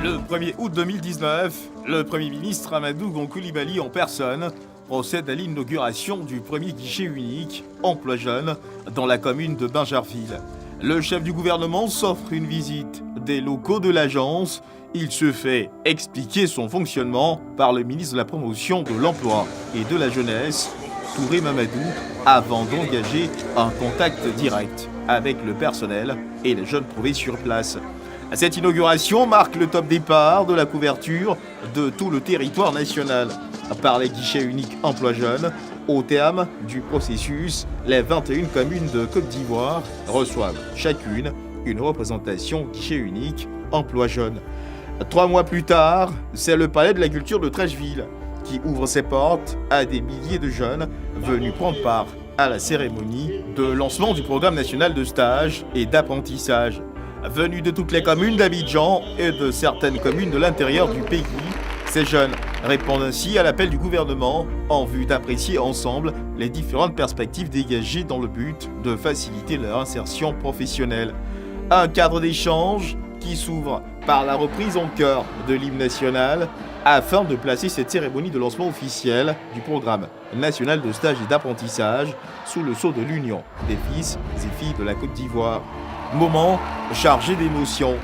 Le 1er août 2019, le Premier ministre Amadou Gon Coulibaly en personne procède à l'inauguration du premier guichet unique Emploi Jeune dans la commune de Bingerville. Le chef du gouvernement s'offre une visite des locaux de l'agence. Il se fait expliquer son fonctionnement par le ministre de la Promotion de l'Emploi et de la Jeunesse, Touré Mamadou, avant d'engager un contact direct avec le personnel et les jeunes trouvés sur place. Cette inauguration marque le top départ de la couverture de tout le territoire national par les guichets uniques Emploi Jeune. Au terme du processus, les 21 communes de Côte d'Ivoire reçoivent chacune une représentation guichet unique Emploi Jeune. 3 mois plus tard, c'est le palais de la culture de Trècheville qui ouvre ses portes à des milliers de jeunes venus prendre part à la cérémonie de lancement du programme national de stage et d'apprentissage. Venus de toutes les communes d'Abidjan et de certaines communes de l'intérieur du pays, ces jeunes répondent ainsi à l'appel du gouvernement en vue d'apprécier ensemble les différentes perspectives dégagées dans le but de faciliter leur insertion professionnelle. Un cadre d'échange qui s'ouvre par la reprise en chœur de l'hymne national afin de placer cette cérémonie de lancement officiel du programme national de stage et d'apprentissage sous le sceau de l'Union des fils et filles de la Côte d'Ivoire. Moment chargé d'émotions.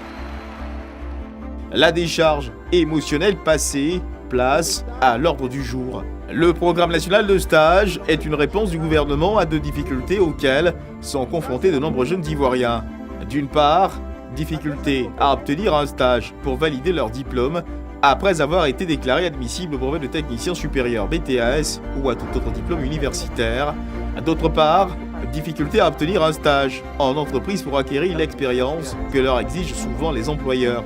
La décharge émotionnelle passée, place à l'ordre du jour. Le programme national de stage est une réponse du gouvernement à deux difficultés auxquelles sont confrontés de nombreux jeunes Ivoiriens. D'une part, difficulté à obtenir un stage pour valider leur diplôme après avoir été déclaré admissible au brevet de technicien supérieur BTS ou à tout autre diplôme universitaire. D'autre part, difficulté à obtenir un stage en entreprise pour acquérir l'expérience que leur exigent souvent les employeurs.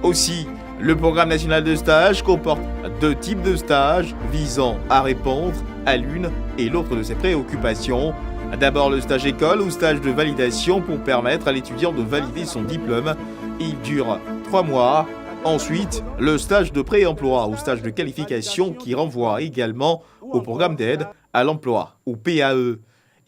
Aussi, le programme national de stage comporte deux types de stages visant à répondre à l'une et l'autre de ces préoccupations. D'abord le stage école ou stage de validation pour permettre à l'étudiant de valider son diplôme. Il dure 3 mois. Ensuite, le stage de pré-emploi ou stage de qualification qui renvoie également au programme d'aide à l'emploi ou PAE.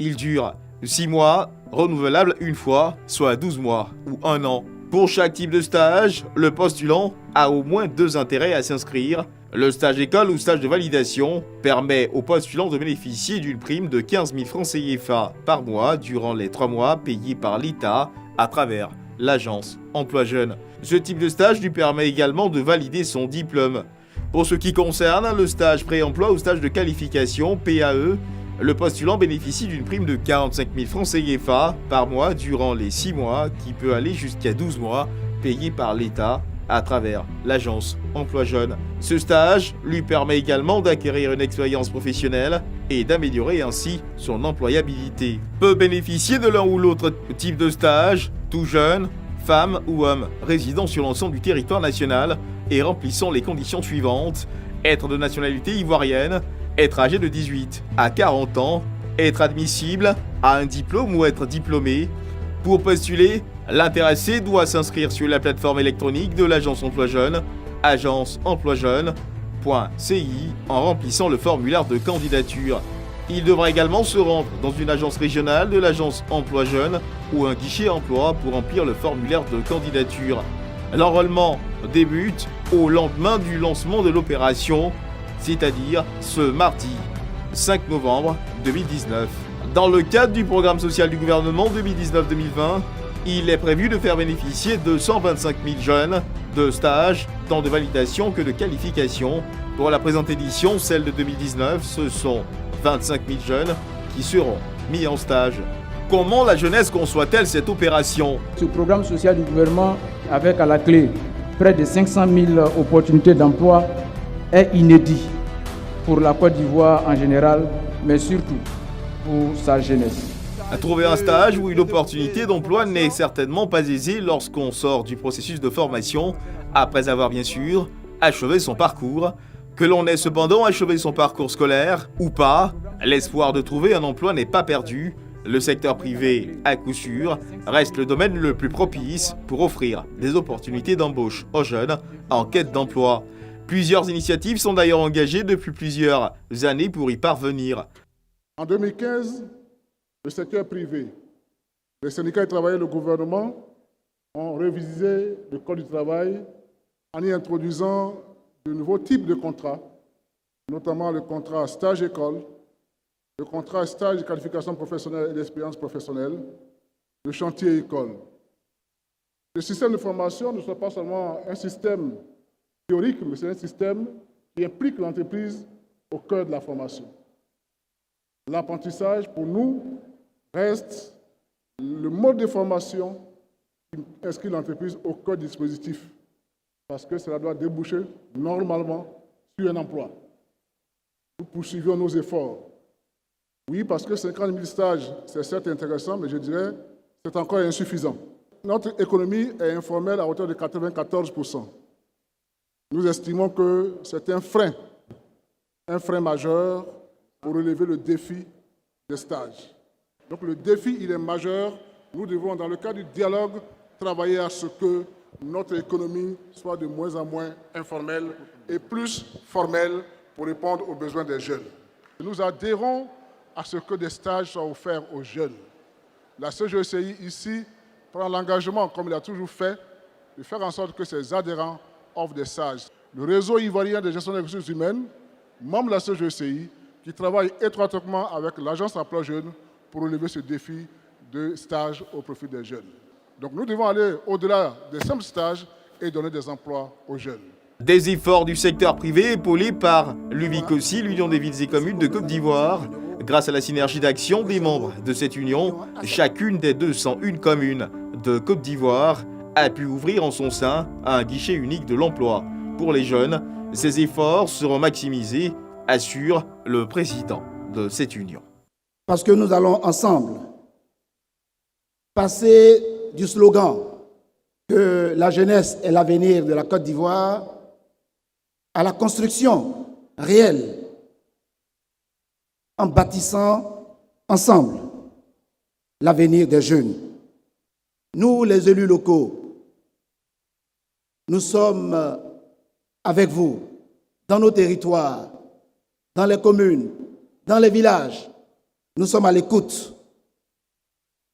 Il dure 6 mois, renouvelable une fois, soit 12 mois ou 1 an. Pour chaque type de stage, le postulant a au moins 2 intérêts à s'inscrire. Le stage école ou stage de validation permet au postulant de bénéficier d'une prime de 15 000 francs CFA par mois durant les 3 mois payés par l'État à travers l'agence Emploi Jeune. Ce type de stage lui permet également de valider son diplôme. Pour ce qui concerne le stage pré-emploi ou stage de qualification PAE, le postulant bénéficie d'une prime de 45 000 francs CFA par mois durant les 6 mois qui peut aller jusqu'à 12 mois payés par l'État à travers l'agence Emploi Jeune. Ce stage lui permet également d'acquérir une expérience professionnelle et d'améliorer ainsi son employabilité. Peut bénéficier de l'un ou l'autre type de stage, tout jeune, femme ou homme, résidant sur l'ensemble du territoire national et remplissant les conditions suivantes: être de nationalité ivoirienne, être âgé de 18 à 40 ans, être admissible à un diplôme ou être diplômé. Pour postuler, l'intéressé doit s'inscrire sur la plateforme électronique de l'agence Emploi Jeune, agenceemploijeune.ci, en remplissant le formulaire de candidature. Il devra également se rendre dans une agence régionale de l'agence Emploi Jeune ou un guichet emploi pour remplir le formulaire de candidature. L'enrôlement débute au lendemain du lancement de l'opération, c'est-à-dire ce mardi 5 novembre 2019. Dans le cadre du programme social du gouvernement 2019-2020, il est prévu de faire bénéficier de 125 000 jeunes de stages, tant de validation que de qualification. Pour la présente édition, celle de 2019, ce sont 25 000 jeunes qui seront mis en stage. Comment la jeunesse conçoit-elle cette opération? Ce programme social du gouvernement, avec à la clé près de 500 000 opportunités d'emploi, est inédit pour la Côte d'Ivoire en général, mais surtout pour sa jeunesse. Trouver un stage ou une opportunité d'emploi n'est certainement pas aisé lorsqu'on sort du processus de formation, après avoir bien sûr achevé son parcours. Que l'on ait cependant achevé son parcours scolaire ou pas, l'espoir de trouver un emploi n'est pas perdu. Le secteur privé, à coup sûr, reste le domaine le plus propice pour offrir des opportunités d'embauche aux jeunes en quête d'emploi. Plusieurs initiatives sont d'ailleurs engagées depuis plusieurs années pour y parvenir. En 2015, le secteur privé, les syndicats de travail et le gouvernement ont révisé le Code du travail en y introduisant de nouveaux types de contrats, notamment le contrat stage-école, le contrat stage de qualification professionnelle et d'expérience professionnelle, le chantier-école. Le système de formation ne soit pas seulement un système théorique, mais c'est un système qui implique l'entreprise au cœur de la formation. L'apprentissage, pour nous, reste le mode de formation qui inscrit l'entreprise au cœur du dispositif, parce que cela doit déboucher normalement sur un emploi. Nous poursuivons nos efforts. Oui, parce que 50 000 stages, c'est certes intéressant, mais je dirais que c'est encore insuffisant. Notre économie est informelle à hauteur de 94%. Nous estimons que c'est un frein majeur pour relever le défi des stages. Donc le défi, il est majeur. Nous devons, dans le cadre du dialogue, travailler à ce que notre économie soit de moins en moins informelle et plus formelle pour répondre aux besoins des jeunes. Nous adhérons à ce que des stages soient offerts aux jeunes. La CGECI ici prend l'engagement, comme il a toujours fait, de faire en sorte que ses adhérents offrent des stages. Le réseau ivoirien de gestion des ressources humaines, membre de la CGECI, qui travaille étroitement avec l'Agence Emploi Jeunes pour relever ce défi de stage au profit des jeunes. Donc nous devons aller au-delà des simples stages et donner des emplois aux jeunes. Des efforts du secteur privé épaulés par l'UVICOSI, l'Union des villes et communes de Côte d'Ivoire. Grâce à la synergie d'action des membres de cette union, chacune des 201 communes de Côte d'Ivoire a pu ouvrir en son sein un guichet unique de l'emploi. Pour les jeunes, ces efforts seront maximisés, assure le président de cette union. Parce que nous allons ensemble passer du slogan que la jeunesse est l'avenir de la Côte d'Ivoire à la construction réelle en bâtissant ensemble l'avenir des jeunes. Nous, les élus locaux, nous sommes avec vous dans nos territoires, dans les communes, dans les villages. Nous sommes à l'écoute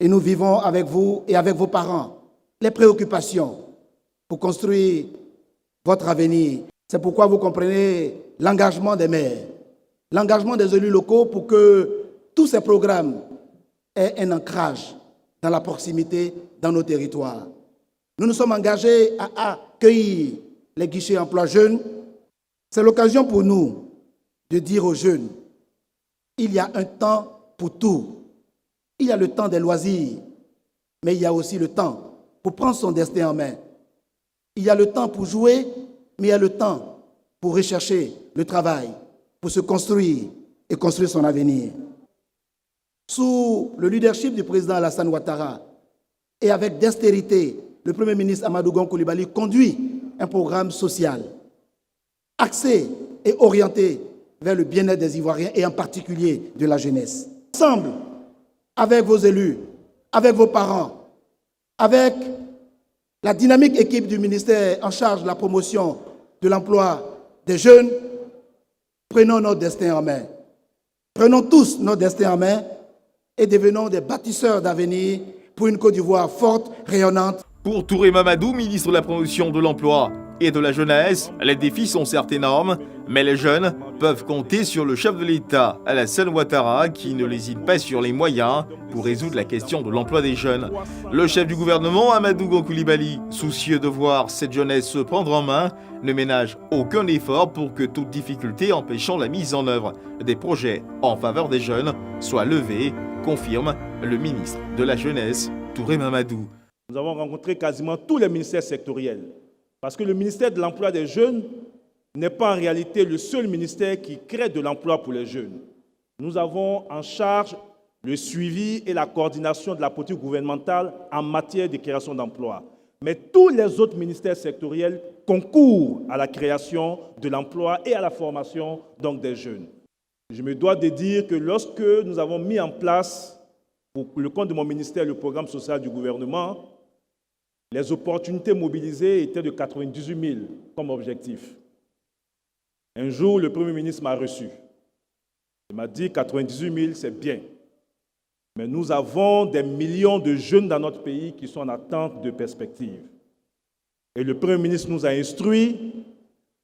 et nous vivons avec vous et avec vos parents les préoccupations pour construire votre avenir. C'est pourquoi vous comprenez l'engagement des maires, l'engagement des élus locaux pour que tous ces programmes aient un ancrage dans la proximité, dans nos territoires. Nous nous sommes engagés à accueillir les guichets emploi jeunes. C'est l'occasion pour nous de dire aux jeunes, il y a un temps pour tout. Il y a le temps des loisirs, mais il y a aussi le temps pour prendre son destin en main. Il y a le temps pour jouer, mais il y a le temps pour rechercher le travail, pour se construire et construire son avenir. Sous le leadership du président Alassane Ouattara et avec dextérité, le Premier ministre Amadou Gon Coulibaly conduit un programme social axé et orienté vers le bien-être des Ivoiriens et en particulier de la jeunesse. Ensemble, avec vos élus, avec vos parents, avec la dynamique équipe du ministère en charge de la promotion de l'emploi des jeunes, prenons notre destin en main. Prenons tous notre destin en main et devenons des bâtisseurs d'avenir pour une Côte d'Ivoire forte, rayonnante. Pour Touré Mamadou, ministre de la Promotion de l'Emploi et de la Jeunesse, les défis sont certes énormes, mais les jeunes peuvent compter sur le chef de l'État, Alassane Ouattara, qui ne lésine pas sur les moyens pour résoudre la question de l'emploi des jeunes. Le chef du gouvernement, Amadou Gon Coulibaly, soucieux de voir cette jeunesse se prendre en main, ne ménage aucun effort pour que toute difficulté empêchant la mise en œuvre des projets en faveur des jeunes soit levée, confirme le ministre de la Jeunesse, Touré Mamadou. Nous avons rencontré quasiment tous les ministères sectoriels, parce que le ministère de l'Emploi des jeunes n'est pas en réalité le seul ministère qui crée de l'emploi pour les jeunes. Nous avons en charge le suivi et la coordination de la politique gouvernementale en matière de création d'emplois. Mais tous les autres ministères sectoriels concourent à la création de l'emploi et à la formation donc, des jeunes. Je me dois de dire que lorsque nous avons mis en place, pour le compte de mon ministère, le programme social du gouvernement, les opportunités mobilisées étaient de 98 000 comme objectif. Un jour, le Premier ministre m'a reçu. Il m'a dit 98 000, c'est bien. Mais nous avons des millions de jeunes dans notre pays qui sont en attente de perspectives. Et le Premier ministre nous a instruits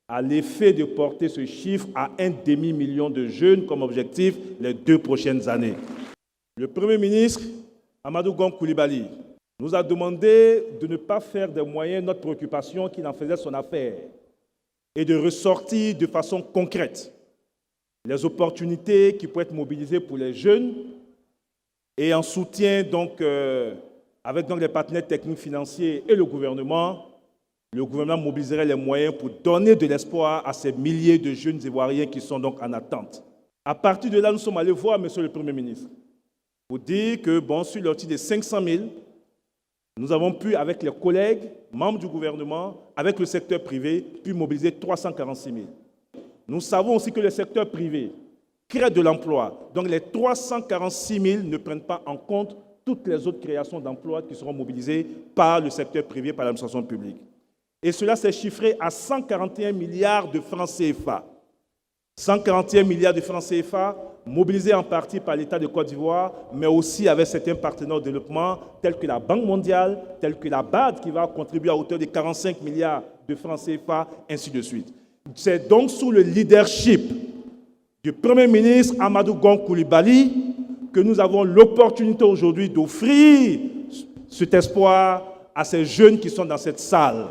à l'effet de porter ce chiffre à 1,5 million de jeunes comme objectif les 2 prochaines années. Le Premier ministre, Amadou Gon Coulibaly, nous a demandé de ne pas faire des moyens notre préoccupation, qu'il en faisait son affaire, et de ressortir de façon concrète les opportunités qui pourraient être mobilisées pour les jeunes et en soutien avec les partenaires techniques financiers et le gouvernement mobiliserait les moyens pour donner de l'espoir à ces milliers de jeunes Ivoiriens qui sont donc en attente. À partir de là, nous sommes allés voir M. le Premier ministre pour dire que, sur le titre de 500 000, nous avons pu, avec les collègues, membres du gouvernement, avec le secteur privé, pu mobiliser 346 000. Nous savons aussi que le secteur privé crée de l'emploi. Donc les 346 000 ne prennent pas en compte toutes les autres créations d'emplois qui seront mobilisées par le secteur privé, par l'administration publique. Et cela s'est chiffré à 141 milliards de francs CFA. 141 milliards de francs CFA mobilisés en partie par l'État de Côte d'Ivoire, mais aussi avec certains partenaires de développement tels que la Banque mondiale, tels que la BAD qui va contribuer à hauteur de 45 milliards de francs CFA, ainsi de suite. C'est donc sous le leadership du Premier ministre Amadou Gon Coulibaly que nous avons l'opportunité aujourd'hui d'offrir cet espoir à ces jeunes qui sont dans cette salle.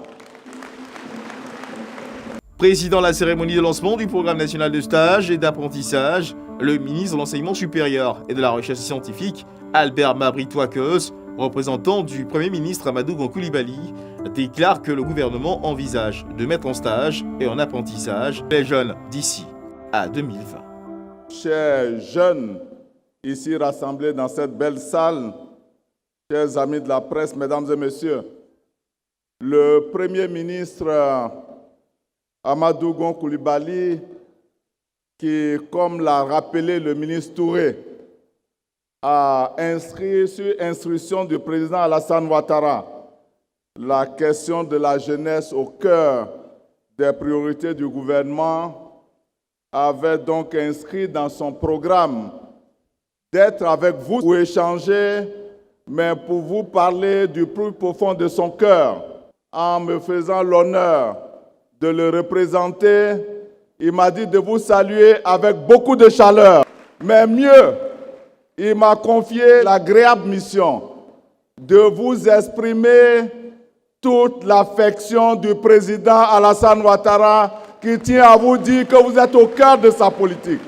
Président de la cérémonie de lancement du programme national de stage et d'apprentissage, le ministre de l'Enseignement supérieur et de la Recherche scientifique, Albert Mabry-Touakeus, représentant du Premier ministre Amadou Gon Coulibaly, déclare que le gouvernement envisage de mettre en stage et en apprentissage les jeunes d'ici à 2020. Chers jeunes, ici rassemblés dans cette belle salle, chers amis de la presse, mesdames et messieurs, le Premier ministre Amadou Gon Coulibaly, qui, comme l'a rappelé le ministre Touré, a inscrit sur instruction du président Alassane Ouattara la question de la jeunesse au cœur des priorités du gouvernement, avait donc inscrit dans son programme d'être avec vous pour échanger, mais pour vous parler du plus profond de son cœur, en me faisant l'honneur de le représenter. Il m'a dit de vous saluer avec beaucoup de chaleur. Mais mieux, il m'a confié l'agréable mission de vous exprimer toute l'affection du président Alassane Ouattara qui tient à vous dire que vous êtes au cœur de sa politique.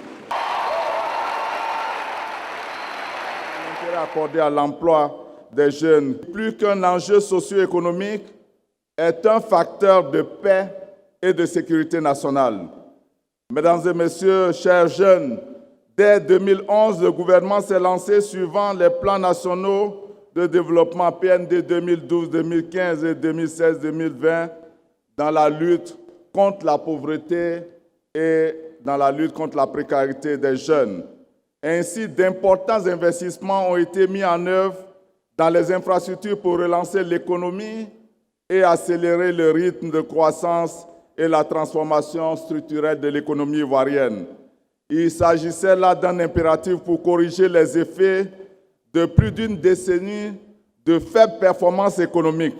L'intérêt accordé à l'emploi des jeunes, plus qu'un enjeu socio-économique, est un facteur de paix et de sécurité nationale. Mesdames et messieurs, chers jeunes, dès 2011, le gouvernement s'est lancé suivant les plans nationaux de développement PND 2012, 2015 et 2016-2020 dans la lutte contre la pauvreté et dans la lutte contre la précarité des jeunes. Ainsi, d'importants investissements ont été mis en œuvre dans les infrastructures pour relancer l'économie et accélérer le rythme de croissance et la transformation structurelle de l'économie ivoirienne. Il s'agissait là d'un impératif pour corriger les effets de plus d'une décennie de faible performance économique,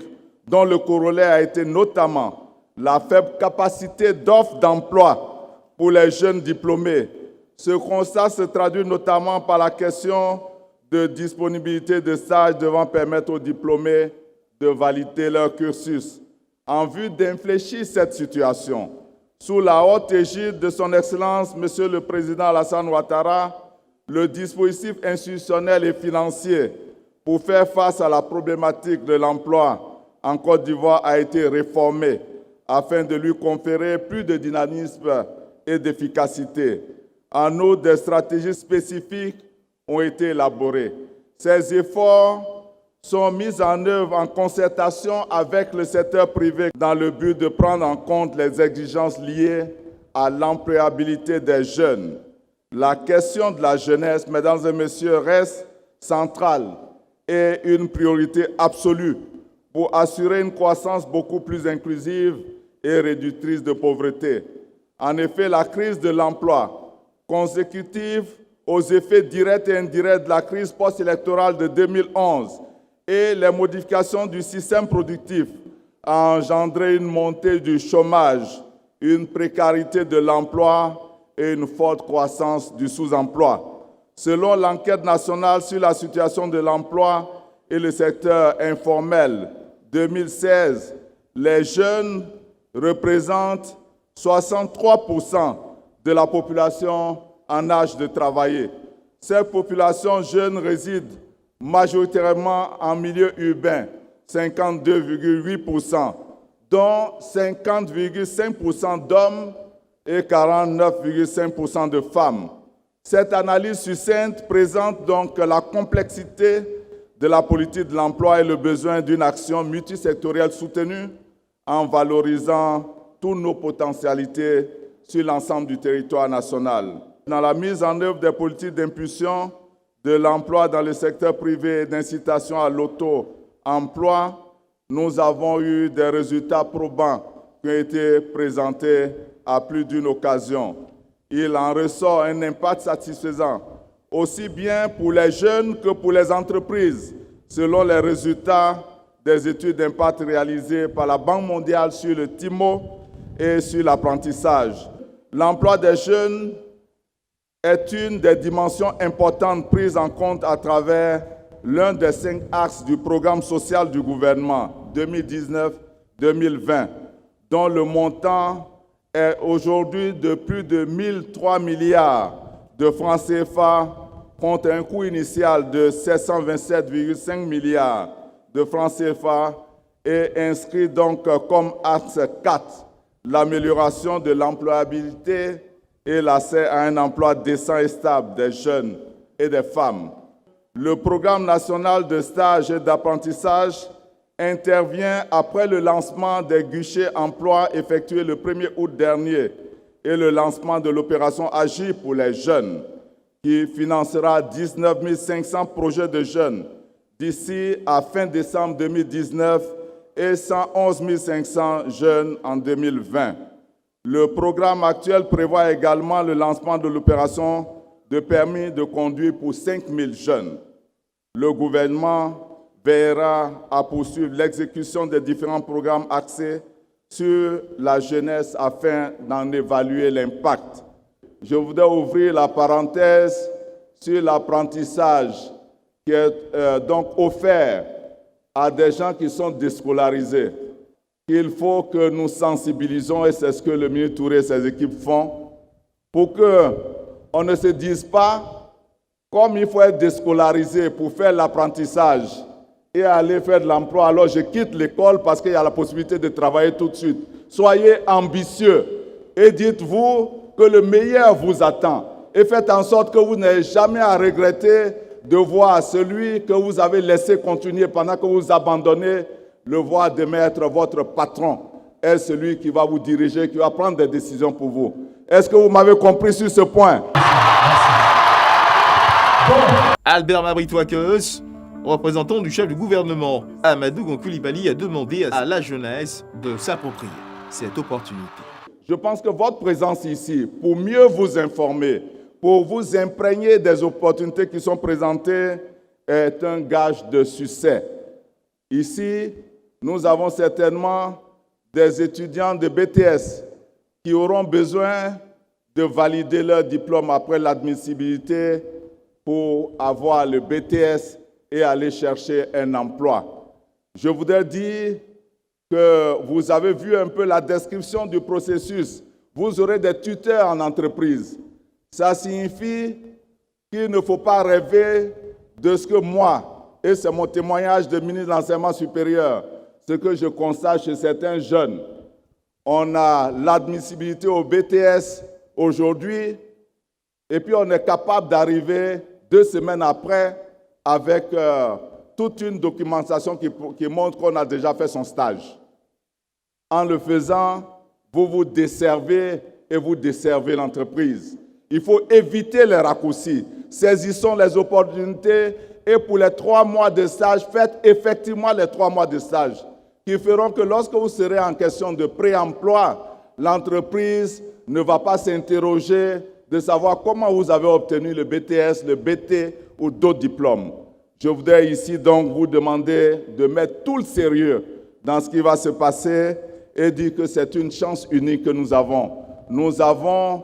dont le corollaire a été notamment la faible capacité d'offre d'emploi pour les jeunes diplômés. Ce constat se traduit notamment par la question de disponibilité de stages devant permettre aux diplômés de valider leur cursus. En vue d'infléchir cette situation, sous la haute égide de son Excellence, Monsieur le Président Alassane Ouattara, le dispositif institutionnel et financier pour faire face à la problématique de l'emploi en Côte d'Ivoire a été réformé afin de lui conférer plus de dynamisme et d'efficacité. En outre, des stratégies spécifiques ont été élaborées. Ces efforts sont mis en œuvre en concertation avec le secteur privé dans le but de prendre en compte les exigences liées à l'employabilité des jeunes. La question de la jeunesse, mesdames et messieurs, reste centrale et une priorité absolue pour assurer une croissance beaucoup plus inclusive et réductrice de pauvreté. En effet, la crise de l'emploi, consécutive aux effets directs et indirects de la crise post-électorale de 2011 et les modifications du système productif a engendré une montée du chômage, une précarité de l'emploi et une forte croissance du sous-emploi. Selon l'enquête nationale sur la situation de l'emploi et le secteur informel 2016, les jeunes représentent 63% de la population en âge de travailler. Cette population jeune réside majoritairement en milieu urbain, 52,8%, dont 50,5% d'hommes et 49,5% de femmes. Cette analyse succincte présente donc la complexité de la politique de l'emploi et le besoin d'une action multisectorielle soutenue en valorisant toutes nos potentialités sur l'ensemble du territoire national. Dans la mise en œuvre des politiques d'impulsion de l'emploi dans le secteur privé et d'incitation à l'auto-emploi, nous avons eu des résultats probants qui ont été présentés à plus d'une occasion. Il en ressort un impact satisfaisant, aussi bien pour les jeunes que pour les entreprises, selon les résultats des études d'impact réalisées par la Banque mondiale sur le TIMO et sur l'apprentissage. L'emploi des jeunes est une des dimensions importantes prises en compte à travers l'un des 5 axes du programme social du gouvernement 2019-2020, dont le montant est aujourd'hui de plus de 1003 milliards de francs CFA contre un coût initial de 727,5 milliards de francs CFA et inscrit donc comme axe 4 l'amélioration de l'employabilité et l'accès à un emploi décent et stable des jeunes et des femmes. Le programme national de stage et d'apprentissage intervient après le lancement des guichets emploi effectué le 1er août dernier et le lancement de l'opération Agir pour les jeunes, qui financera 19 500 projets de jeunes d'ici à fin décembre 2019 et 111 500 jeunes en 2020. Le programme actuel prévoit également le lancement de l'opération de permis de conduire pour 5 000 jeunes. Le gouvernement veillera à poursuivre l'exécution des différents programmes axés sur la jeunesse afin d'en évaluer l'impact. Je voudrais ouvrir la parenthèse sur l'apprentissage qui est donc offert à des gens qui sont déscolarisés. Il faut que nous sensibilisons, et c'est ce que le ministre Touré et ses équipes font, pour qu'on ne se dise pas, comme il faut être déscolarisé pour faire l'apprentissage et aller faire de l'emploi, alors je quitte l'école parce qu'il y a la possibilité de travailler tout de suite. Soyez ambitieux et dites-vous que le meilleur vous attend. Et faites en sorte que vous n'ayez jamais à regretter de voir celui que vous avez laissé continuer pendant que vous abandonnez, le voir de être votre patron est celui qui va vous diriger, qui va prendre des décisions pour vous. Est-ce que vous m'avez compris sur ce point? Albert Mabry-Touaqueus, représentant du chef du gouvernement, Amadou Gon Coulibaly, a demandé à la jeunesse de s'approprier cette opportunité. Je pense que votre présence ici, pour mieux vous informer, pour vous imprégner des opportunités qui sont présentées, est un gage de succès. Ici, nous avons certainement des étudiants de BTS qui auront besoin de valider leur diplôme après l'admissibilité pour avoir le BTS et aller chercher un emploi. Je voudrais dire que vous avez vu un peu la description du processus. Vous aurez des tuteurs en entreprise. Ça signifie qu'il ne faut pas rêver de ce que moi, et c'est mon témoignage de ministre de l'Enseignement supérieur, ce que je constate chez certains jeunes. On a l'admissibilité au BTS aujourd'hui, et puis on est capable d'arriver 2 semaines après avec toute une documentation qui montre qu'on a déjà fait son stage. En le faisant, vous vous desservez et vous desservez l'entreprise. Il faut éviter les raccourcis. Saisissons les opportunités et pour les 3 mois de stage, faites effectivement les 3 mois de stage qui feront que lorsque vous serez en question de pré-emploi, l'entreprise ne va pas s'interroger de savoir comment vous avez obtenu le BTS, le BT ou d'autres diplômes. Je voudrais ici donc vous demander de mettre tout le sérieux dans ce qui va se passer et dire que c'est une chance unique que nous avons. Nous avons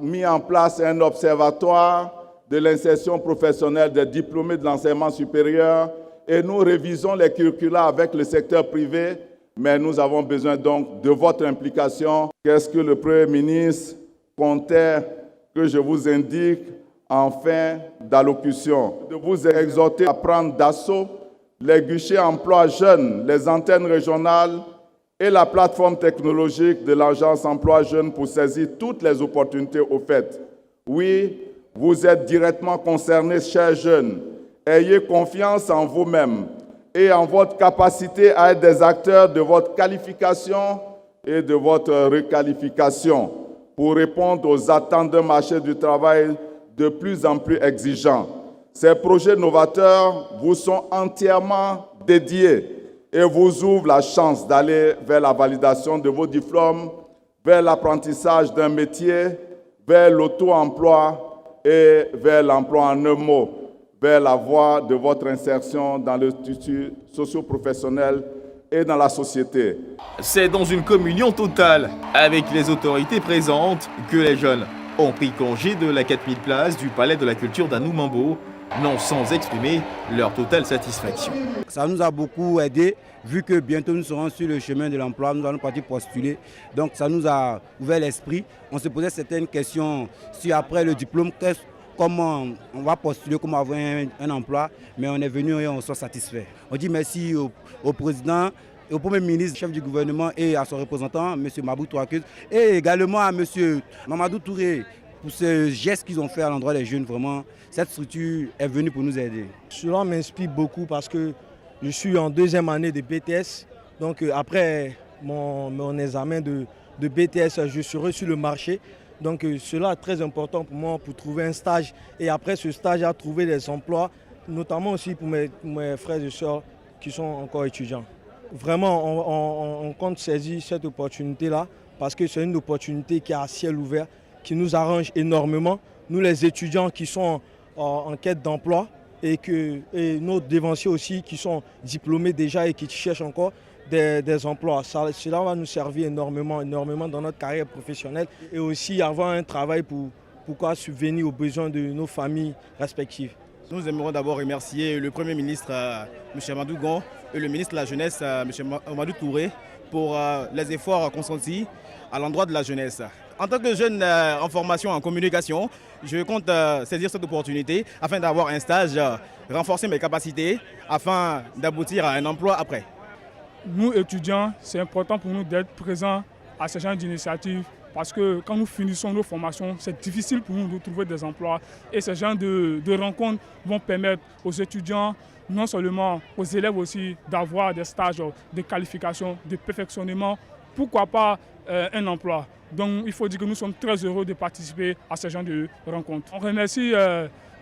mis en place un observatoire de l'insertion professionnelle des diplômés de l'enseignement supérieur et nous révisons les curricula avec le secteur privé, mais nous avons besoin donc de votre implication. Qu'est-ce que le Premier ministre comptait que je vous indique en fin d'allocution? De vous exhorter à prendre d'assaut les guichets emploi jeunes, les antennes régionales et la plateforme technologique de l'Agence emploi jeunes pour saisir toutes les opportunités offertes. Oui, vous êtes directement concernés, chers jeunes. Ayez confiance en vous-même et en votre capacité à être des acteurs de votre qualification et de votre requalification pour répondre aux attentes d'un marché du travail de plus en plus exigeant. Ces projets novateurs vous sont entièrement dédiés et vous ouvrent la chance d'aller vers la validation de vos diplômes, vers l'apprentissage d'un métier, vers l'auto-emploi et vers l'emploi en un mot, vers la voie de votre insertion dans le tissu socio-professionnel et dans la société. C'est dans une communion totale avec les autorités présentes que les jeunes ont pris congé de la 4000 places du Palais de la Culture d'Anoumambo, non sans exprimer leur totale satisfaction. Ça nous a beaucoup aidé, vu que bientôt nous serons sur le chemin de l'emploi, nous allons partir postuler. Donc ça nous a ouvert l'esprit. On se posait certaines questions sur après le diplôme, comment on va postuler, comment avoir un emploi, mais on est venu et on soit satisfait. On dit merci au président, au Premier ministre, chef du gouvernement et à son représentant, M. Mabou Touakeuz, et également à M. Mamadou Touré pour ce geste qu'ils ont fait à l'endroit des jeunes. Vraiment, cette structure est venue pour nous aider. Cela m'inspire beaucoup parce que je suis en 2e année de BTS. Donc après mon examen de BTS, je serai sur le marché. Donc cela est très important pour moi pour trouver un stage. Et après ce stage, à trouver des emplois, notamment aussi pour mes frères et sœurs qui sont encore étudiants. Vraiment, on compte saisir cette opportunité-là parce que c'est une opportunité qui est à ciel ouvert, qui nous arrange énormément. Nous, les étudiants qui sont en quête d'emploi et nos dévanciers aussi qui sont diplômés déjà et qui cherchent encore des emplois. Cela va nous servir énormément dans notre carrière professionnelle et aussi avoir un travail pour subvenir aux besoins de nos familles respectives. Nous aimerons d'abord remercier le Premier ministre, M. Amadou Gon, et le ministre de la Jeunesse, M. Mamadou Touré, pour les efforts consentis à l'endroit de la jeunesse. En tant que jeune en formation en communication, je compte saisir cette opportunité afin d'avoir un stage, renforcer mes capacités afin d'aboutir à un emploi après. Nous, étudiants, c'est important pour nous d'être présents à ce genre d'initiative parce que quand nous finissons nos formations, c'est difficile pour nous de trouver des emplois. Et ce genre de rencontres vont permettre aux étudiants, non seulement aux élèves aussi, d'avoir des stages de qualification, de perfectionnement, pourquoi pas un emploi. Donc il faut dire que nous sommes très heureux de participer à ce genre de rencontres. On remercie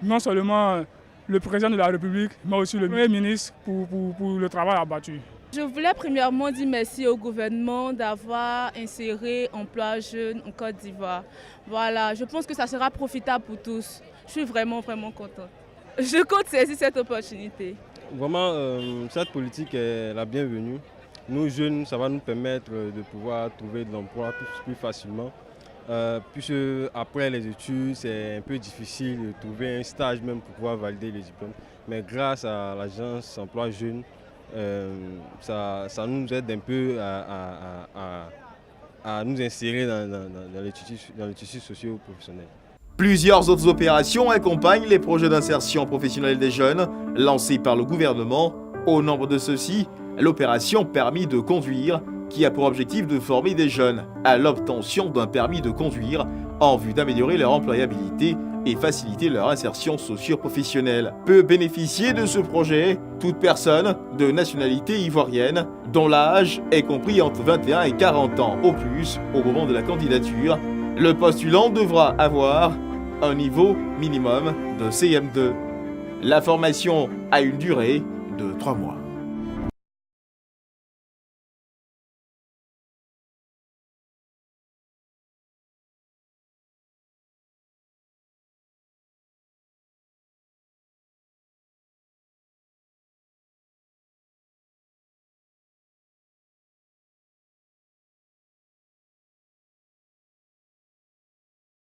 non seulement le président de la République, mais aussi le Premier ministre pour le travail abattu. Je voulais premièrement dire merci au gouvernement d'avoir inséré Emploi Jeunes en Côte d'Ivoire. Voilà, je pense que ça sera profitable pour tous. Je suis vraiment contente. Je compte saisir cette opportunité. Vraiment, cette politique est la bienvenue. Nous jeunes, ça va nous permettre de pouvoir trouver de l'emploi plus facilement. Puisque après les études, c'est un peu difficile de trouver un stage même pour pouvoir valider les diplômes. Mais grâce à l'agence Emploi Jeunes, ça nous aide un peu à nous insérer dans le tissu socio-professionnel. Plusieurs autres opérations accompagnent les projets d'insertion professionnelle des jeunes lancés par le gouvernement. Au nombre de ceux-ci, l'opération Permis de conduire, qui a pour objectif de former des jeunes à l'obtention d'un permis de conduire en vue d'améliorer leur employabilité et faciliter leur insertion socio-professionnelle. Peut bénéficier de ce projet toute personne de nationalité ivoirienne dont l'âge est compris entre 21 et 40 ans au plus au moment de la candidature. Le postulant devra avoir un niveau minimum de CM2. La formation a une durée de 3 mois.